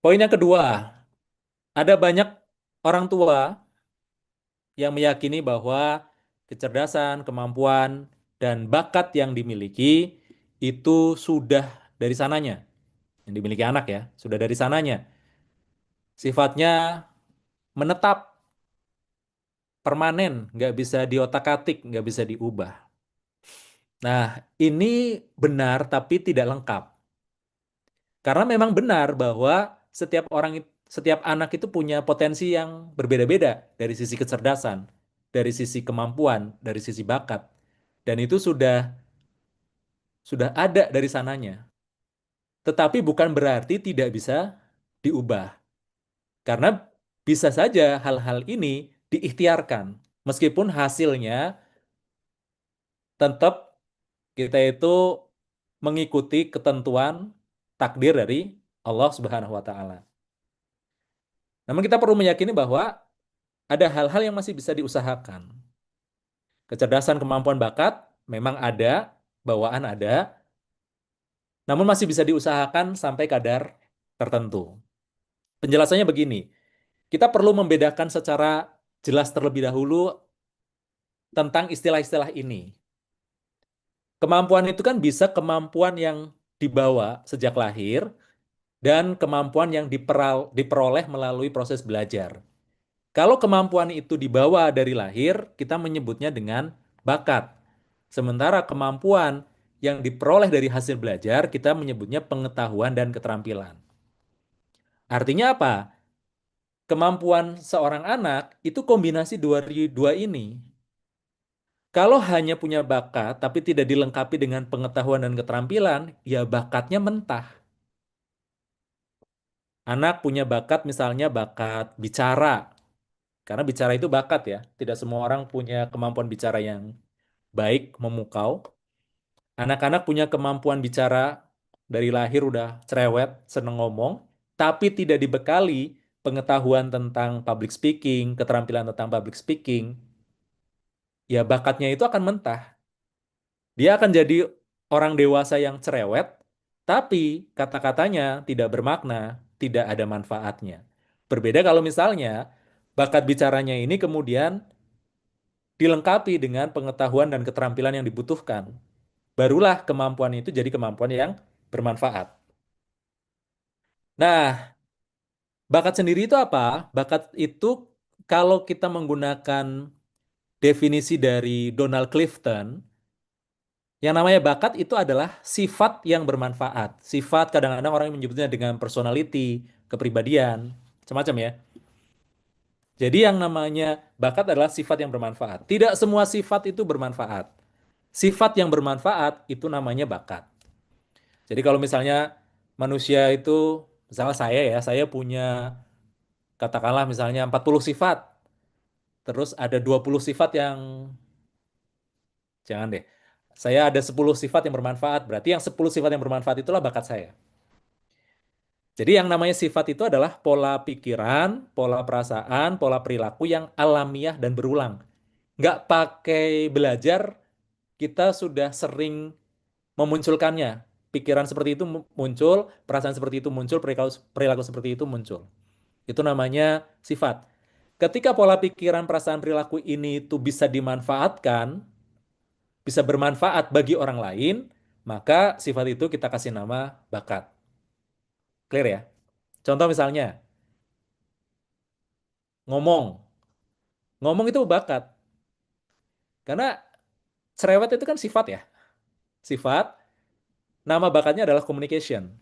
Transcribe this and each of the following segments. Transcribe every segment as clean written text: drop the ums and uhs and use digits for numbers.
Poin yang kedua, ada banyak orang tua yang meyakini bahwa kecerdasan, kemampuan, dan bakat yang dimiliki itu sudah dari sananya. Yang dimiliki anak ya, sudah dari sananya. Sifatnya menetap, permanen, nggak bisa diotak-atik, nggak bisa diubah. Nah, ini benar tapi tidak lengkap. Karena memang benar bahwa setiap anak itu punya potensi yang berbeda-beda dari sisi kecerdasan, dari sisi kemampuan, dari sisi bakat. Dan itu sudah ada dari sananya. Tetapi bukan berarti tidak bisa diubah. Karena bisa saja hal-hal ini diikhtiarkan. Meskipun hasilnya tetap kita itu mengikuti ketentuan takdir dari Allah Subhanahu wa taala. Namun kita perlu meyakini bahwa ada hal-hal yang masih bisa diusahakan. Kecerdasan, kemampuan, bakat memang ada, bawaan ada, namun masih bisa diusahakan sampai kadar tertentu. Penjelasannya begini, kita perlu membedakan secara jelas terlebih dahulu tentang istilah-istilah ini. Kemampuan itu kan bisa kemampuan yang dibawa sejak lahir dan kemampuan yang diperoleh melalui proses belajar. Kalau kemampuan itu dibawa dari lahir, kita menyebutnya dengan bakat. Sementara kemampuan yang diperoleh dari hasil belajar, kita menyebutnya pengetahuan dan keterampilan. Artinya apa? Kemampuan seorang anak itu kombinasi dua ini. Kalau hanya punya bakat tapi tidak dilengkapi dengan pengetahuan dan keterampilan, ya bakatnya mentah. Anak punya bakat misalnya bakat bicara, karena bicara itu bakat ya. Tidak semua orang punya kemampuan bicara yang baik, memukau. Anak-anak punya kemampuan bicara dari lahir udah cerewet, seneng ngomong, tapi tidak dibekali pengetahuan tentang public speaking, keterampilan tentang public speaking, ya bakatnya itu akan mentah. Dia akan jadi orang dewasa yang cerewet, tapi kata-katanya tidak bermakna, tidak ada manfaatnya. Berbeda kalau misalnya bakat bicaranya ini kemudian dilengkapi dengan pengetahuan dan keterampilan yang dibutuhkan. Barulah kemampuan itu jadi kemampuan yang bermanfaat. Nah, bakat sendiri itu apa? Bakat itu kalau kita menggunakan definisi dari Donald Clifton, yang namanya bakat itu adalah sifat yang bermanfaat. Sifat kadang-kadang orang menyebutnya dengan personality, kepribadian, macam-macam ya. Jadi yang namanya bakat adalah sifat yang bermanfaat. Tidak semua sifat itu bermanfaat. Sifat yang bermanfaat itu namanya bakat. Jadi kalau misalnya manusia itu, misalnya saya ya, saya punya katakanlah misalnya 40 sifat, terus ada 20 sifat yang, jangan deh, saya ada 10 sifat yang bermanfaat, berarti yang 10 sifat yang bermanfaat itulah bakat saya. Jadi yang namanya sifat itu adalah pola pikiran, pola perasaan, pola perilaku yang alamiah dan berulang. Nggak pakai belajar, kita sudah sering memunculkannya. Pikiran seperti itu muncul, perasaan seperti itu muncul, perilaku seperti itu muncul. Itu namanya sifat. Ketika pola pikiran, perasaan, perilaku ini itu bisa dimanfaatkan, bisa bermanfaat bagi orang lain, maka sifat itu kita kasih nama bakat. Clear ya? Contoh misalnya, ngomong. Ngomong itu bakat. Karena cerewet itu kan sifat ya. Sifat, nama bakatnya adalah communication.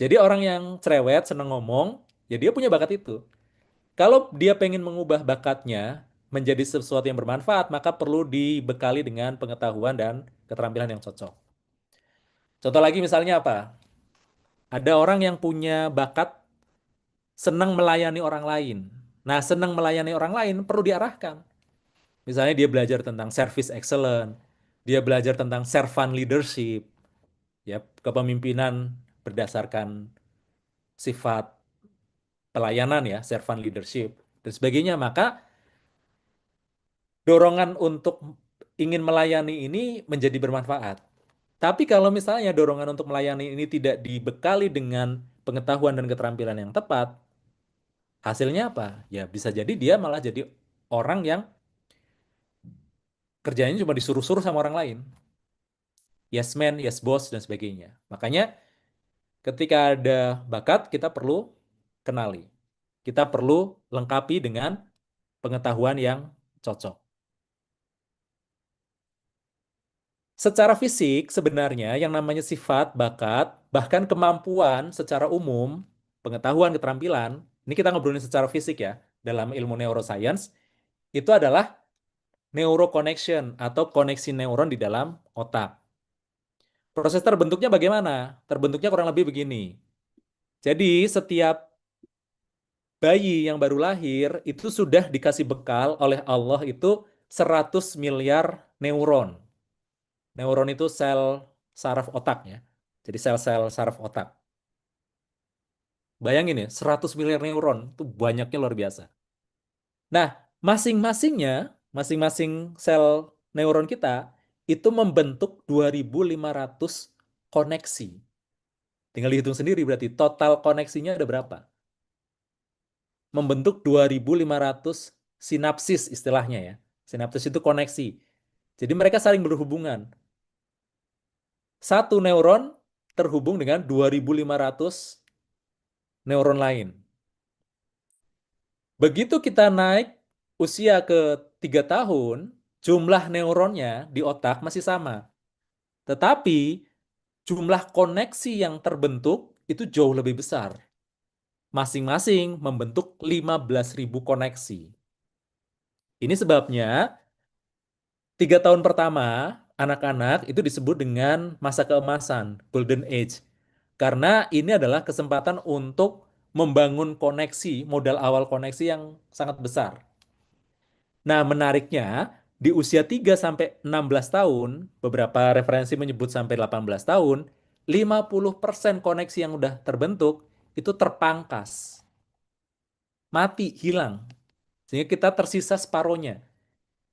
Jadi orang yang cerewet, seneng ngomong, ya dia punya bakat itu. Kalau dia pengen mengubah bakatnya menjadi sesuatu yang bermanfaat, maka perlu dibekali dengan pengetahuan dan keterampilan yang cocok. Contoh lagi misalnya apa? Ada orang yang punya bakat senang melayani orang lain. Nah, senang melayani orang lain perlu diarahkan. Misalnya dia belajar tentang service excellence, dia belajar tentang servant leadership, ya, kepemimpinan berdasarkan sifat pelayanan ya, servant leadership dan sebagainya. Maka dorongan untuk ingin melayani ini menjadi bermanfaat. Tapi kalau misalnya dorongan untuk melayani ini tidak dibekali dengan pengetahuan dan keterampilan yang tepat, hasilnya apa? Ya bisa jadi dia malah jadi orang yang kerjanya cuma disuruh-suruh sama orang lain. Yes man, yes boss, dan sebagainya. Makanya ketika ada bakat, kita perlu kenali. Kita perlu lengkapi dengan pengetahuan yang cocok. Secara fisik, sebenarnya yang namanya sifat, bakat, bahkan kemampuan secara umum, pengetahuan, keterampilan, ini kita ngobrolin secara fisik ya, dalam ilmu neuroscience, itu adalah neuroconnection atau koneksi neuron di dalam otak. Proses terbentuknya bagaimana? Terbentuknya kurang lebih begini. Jadi setiap bayi yang baru lahir itu sudah dikasih bekal oleh Allah itu 100 miliar neuron. Neuron itu sel saraf otak ya. Jadi sel-sel saraf otak. Bayangin ya, 100 miliar neuron itu banyaknya luar biasa. Nah, masing-masing sel neuron kita itu membentuk 2.500 koneksi. Tinggal dihitung sendiri berarti total koneksinya ada berapa? Membentuk 2.500 sinapsis istilahnya ya. Sinapsis itu koneksi. Jadi mereka saling berhubungan. Satu neuron terhubung dengan 2.500 neuron lain. Begitu kita naik usia ke 3 tahun, jumlah neuronnya di otak masih sama. Tetapi jumlah koneksi yang terbentuk itu jauh lebih besar. Masing-masing membentuk 15.000 koneksi. Ini sebabnya 3 tahun pertama anak-anak itu disebut dengan masa keemasan, golden age. Karena ini adalah kesempatan untuk membangun koneksi, modal awal koneksi yang sangat besar. Nah, menariknya di usia 3 sampai 16 tahun, beberapa referensi menyebut sampai 18 tahun, 50% koneksi yang udah terbentuk itu terpangkas, mati, hilang. Sehingga kita tersisa separohnya.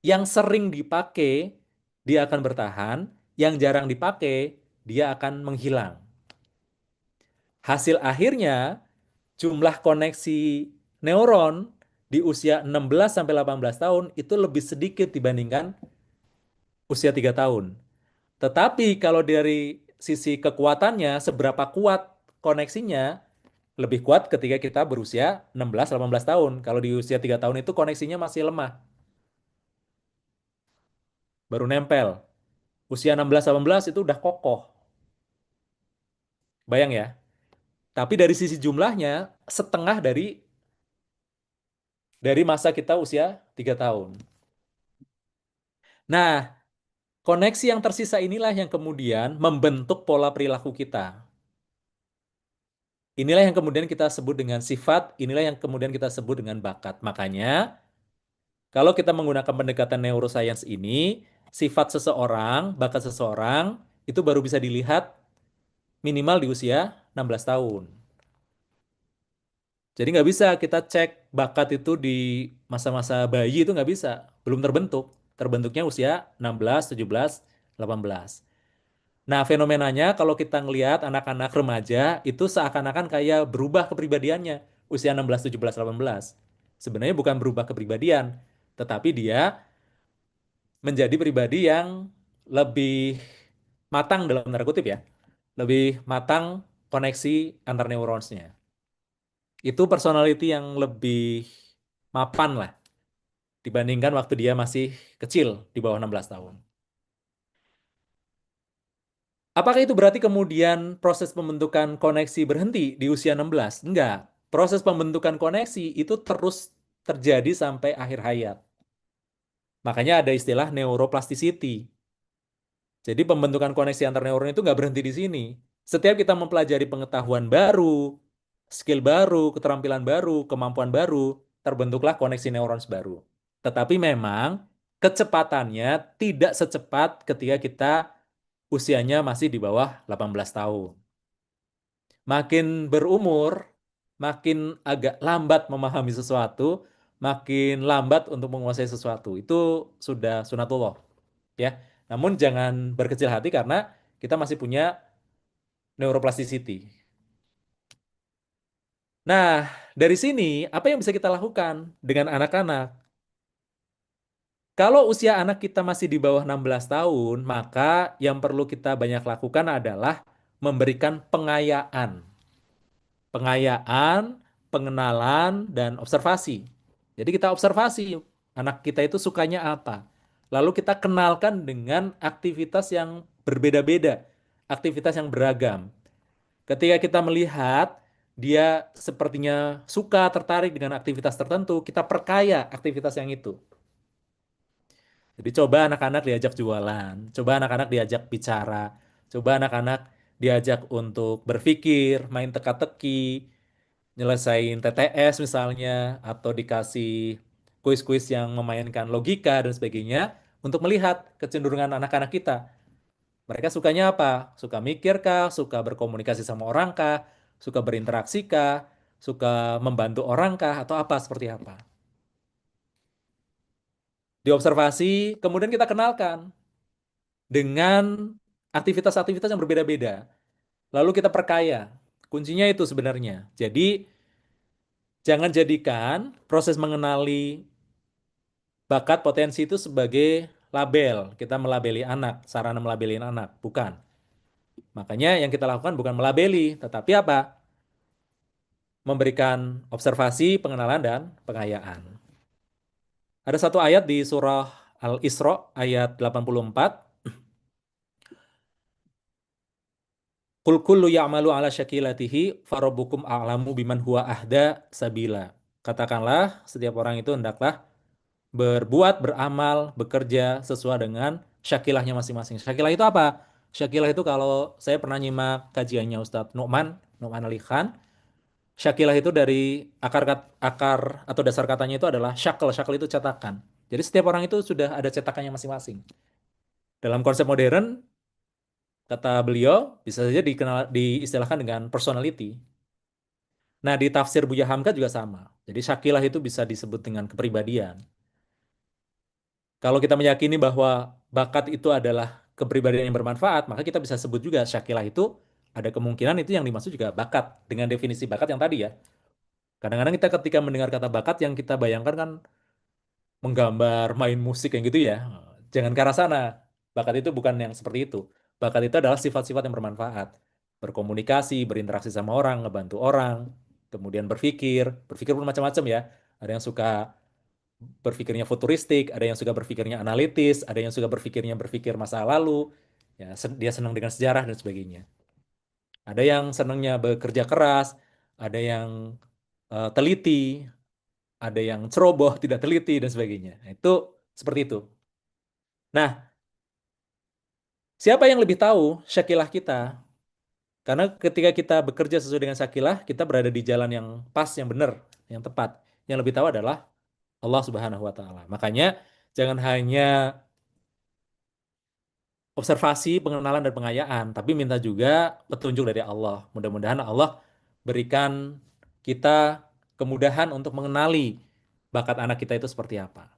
Yang sering dipakai, dia akan bertahan. Yang jarang dipakai, dia akan menghilang. Hasil akhirnya, jumlah koneksi neuron di usia 16 sampai 18 tahun itu lebih sedikit dibandingkan usia 3 tahun. Tetapi kalau dari sisi kekuatannya, seberapa kuat koneksinya, lebih kuat ketika kita berusia 16-18 tahun. Kalau di usia 3 tahun itu koneksinya masih lemah, baru nempel. Usia 16-18 itu udah kokoh. Bayang ya. Tapi dari sisi jumlahnya, setengah dari masa kita usia 3 tahun. Nah, koneksi yang tersisa inilah yang kemudian membentuk pola perilaku kita. Inilah yang kemudian kita sebut dengan sifat, inilah yang kemudian kita sebut dengan bakat. Makanya, kalau kita menggunakan pendekatan neuroscience ini, sifat seseorang, bakat seseorang, itu baru bisa dilihat minimal di usia 16 tahun. Jadi nggak bisa kita cek bakat itu di masa-masa bayi itu nggak bisa. Belum terbentuk. Terbentuknya usia 16, 17, 18. Nah, fenomenanya kalau kita ngelihat anak-anak remaja itu seakan-akan kayak berubah kepribadiannya usia 16, 17, 18. Sebenarnya bukan berubah kepribadian, tetapi dia menjadi pribadi yang lebih matang dalam tanda kutip ya. Lebih matang koneksi antar neuronsnya. Itu personality yang lebih mapan lah dibandingkan waktu dia masih kecil di bawah 16 tahun. Apakah itu berarti kemudian proses pembentukan koneksi berhenti di usia 16? Enggak. Proses pembentukan koneksi itu terus terjadi sampai akhir hayat. Makanya ada istilah neuroplasticity. Jadi pembentukan koneksi antar neuron itu nggak berhenti di sini. Setiap kita mempelajari pengetahuan baru, skill baru, keterampilan baru, kemampuan baru, terbentuklah koneksi neuron baru. Tetapi memang kecepatannya tidak secepat ketika kita usianya masih di bawah 18 tahun. Makin berumur, makin agak lambat memahami sesuatu, makin lambat untuk menguasai sesuatu. Itu sudah sunatullah, ya. Namun jangan berkecil hati karena kita masih punya neuroplasticity. Nah, dari sini apa yang bisa kita lakukan dengan anak-anak? Kalau usia anak kita masih di bawah 16 tahun, maka yang perlu kita banyak lakukan adalah memberikan pengayaan. Pengayaan, pengenalan, dan observasi. Jadi kita observasi anak kita itu sukanya apa. Lalu kita kenalkan dengan aktivitas yang berbeda-beda, aktivitas yang beragam. Ketika kita melihat dia sepertinya suka, tertarik dengan aktivitas tertentu, kita perkaya aktivitas yang itu. Jadi coba anak-anak diajak jualan, coba anak-anak diajak bicara, coba anak-anak diajak untuk berpikir, main teka-teki, nyelesain TTS misalnya, atau dikasih kuis-kuis yang memainkan logika dan sebagainya, untuk melihat kecenderungan anak-anak kita. Mereka sukanya apa? Suka mikir kah? Suka berkomunikasi sama orang kah? Suka berinteraksi kah? Suka membantu orang kah? Atau apa seperti apa? Diobservasi, kemudian kita kenalkan dengan aktivitas-aktivitas yang berbeda-beda. Lalu kita perkaya. Kuncinya itu sebenarnya. Jadi, jangan jadikan proses mengenali bakat potensi itu sebagai label. Kita melabeli anak, sarana melabeli anak. Bukan. Makanya yang kita lakukan bukan melabeli, tetapi apa? Memberikan observasi, pengenalan, dan pengayaan. Ada satu ayat di surah Al-Isra ayat 84. Qul kullu ya'malu ala syakilatihi farabbukum a'lamu biman huwa ahda sabila. Katakanlah, setiap orang itu hendaklah berbuat, beramal, bekerja sesuai dengan syakilahnya masing-masing. Syakilah itu apa? Syakilah itu kalau saya pernah nyimak kajiannya Ustadz Nu'man Ali Khan, syakilah itu dari akar atau dasar katanya itu adalah syakel. Syakel itu cetakan. Jadi setiap orang itu sudah ada cetakannya masing-masing. Dalam konsep modern, kata beliau, bisa saja diistilahkan dengan personality. Nah, di tafsir Buya Hamka juga sama. Jadi syakilah itu bisa disebut dengan kepribadian. Kalau kita meyakini bahwa bakat itu adalah kepribadian yang bermanfaat, maka kita bisa sebut juga syakilah itu ada kemungkinan itu yang dimaksud juga bakat dengan definisi bakat yang tadi ya. Kadang-kadang kita ketika mendengar kata bakat yang kita bayangkan kan menggambar, main musik yang gitu ya. Jangan ke arah sana. Bakat itu bukan yang seperti itu. Bakat itu adalah sifat-sifat yang bermanfaat. Berkomunikasi, berinteraksi sama orang, ngebantu orang, kemudian berpikir. Berpikir pun macam-macam ya. Ada yang suka berpikirnya futuristik, ada yang suka berpikirnya analitis, ada yang suka berpikirnya berpikir masa lalu. Ya, dia senang dengan sejarah dan sebagainya. Ada yang senangnya bekerja keras, ada yang teliti, ada yang ceroboh, tidak teliti dan sebagainya. Nah, itu seperti itu. Nah, siapa yang lebih tahu syakilah kita? Karena ketika kita bekerja sesuai dengan syakilah, kita berada di jalan yang pas, yang benar, yang tepat. Yang lebih tahu adalah Allah Subhanahu wa taala. Makanya jangan hanya observasi, pengenalan dan pengayaan, tapi minta juga petunjuk dari Allah. Mudah-mudahan Allah berikan kita kemudahan untuk mengenali bakat anak kita itu seperti apa.